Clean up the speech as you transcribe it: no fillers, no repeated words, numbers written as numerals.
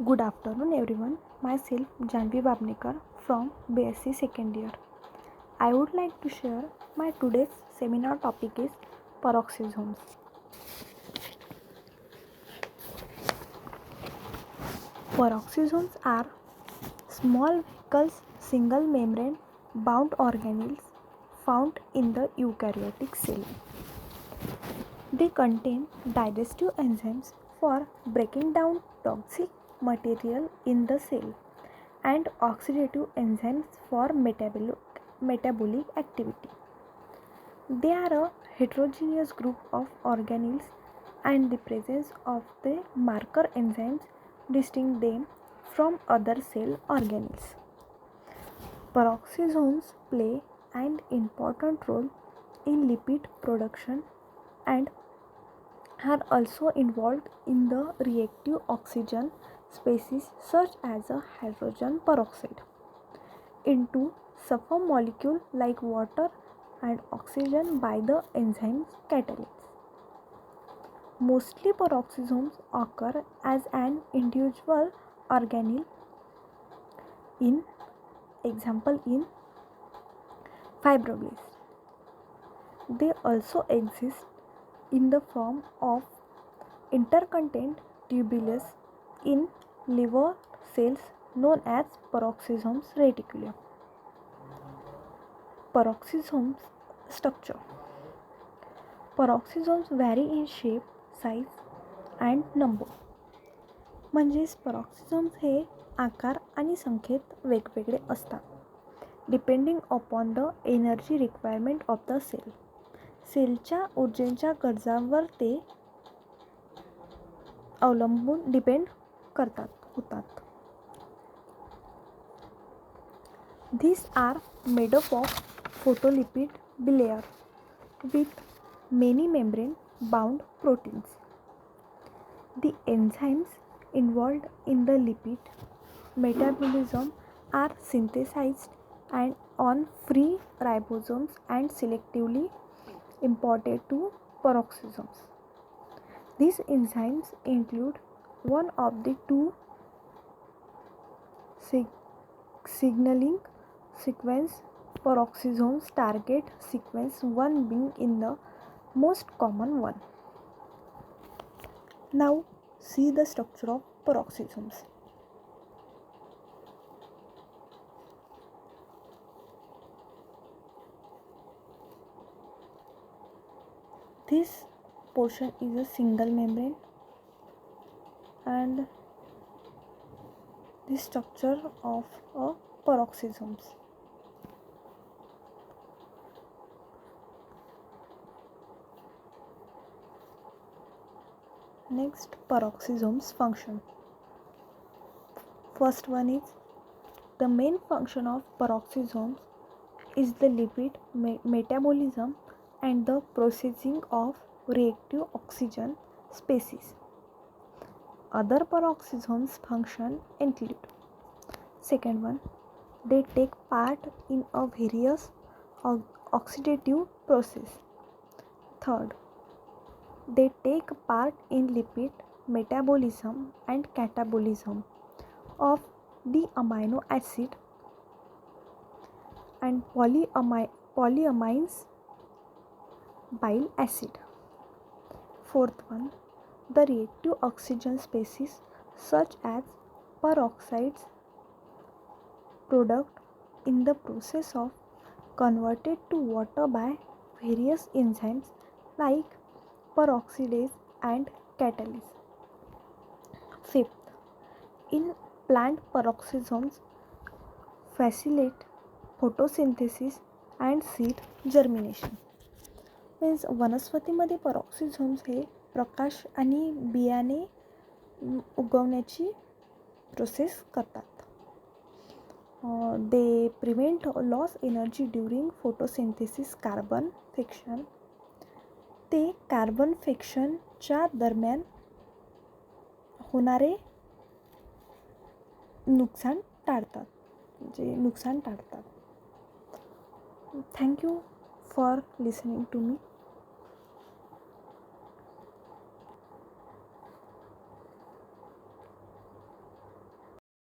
Good afternoon everyone. Myself Janvi Babnekar from BSc second year. I would like to share my today's seminar topic is peroxisomes. Peroxisomes are small vesicles single membrane bound organelles found in the eukaryotic cell. They contain digestive enzymes for breaking down toxic material in the cell and oxidative enzymes for metabolic activity. They are a heterogeneous group of organelles and the presence of the marker enzymes distinguish them from other cell organelles. Peroxisomes play an important role in lipid production and are also involved in the reactive oxygen species such as a hydrogen peroxide into sulfur molecule like water and oxygen by the enzymes catalase. Mostly peroxisomes occur as an individual organelle in example in fibroblasts. They also exist in the form of intercontinent tubules in liver cells known as peroxisomes reticulum. Peroxisomes structure. Peroxisomes vary in shape, size and number. म्हणजेच peroxisomes हे आकार आणि संख्येत वेगवेगळे असतात depending upon the energy requirement of the cell. सेलच्या ऊर्जेच्या गरजांवर ते अवलंबून डिपेंड होतात. These are made up of phospholipid bilayer with many membrane bound proteins. The enzymes involved in the lipid metabolism are synthesized and on free ribosomes and selectively imported to peroxisomes. These enzymes include one of the two signaling sequence peroxisomes target sequence, one being in the most common one. Now see the structure of peroxisomes. This portion is a single membrane and the structure of a peroxisomes. Next, peroxisomes function. First one is the main function of peroxisomes is the lipid metabolism and the processing of reactive oxygen species. Other peroxisomes function include: second one, they take part in a various oxidative process. Third, they take part in lipid metabolism and catabolism of the amino acid and polyamines bile acid. Fourth one, the reactive oxygen species such as peroxides product in the process of converted to water by various enzymes like peroxidase and catalase. Fifth, in plant peroxisomes facilitate photosynthesis and seed germination. Means वनस्पतीमध्ये peroxisomes हे प्रकाश आणि बियाणे उगवण्याची process करतात. They prevent loss energy during photosynthesis carbon fiction. ते carbon फिक्शनच्या दरम्यान होणारे नुकसान टाळतात. Thank you for listening to me.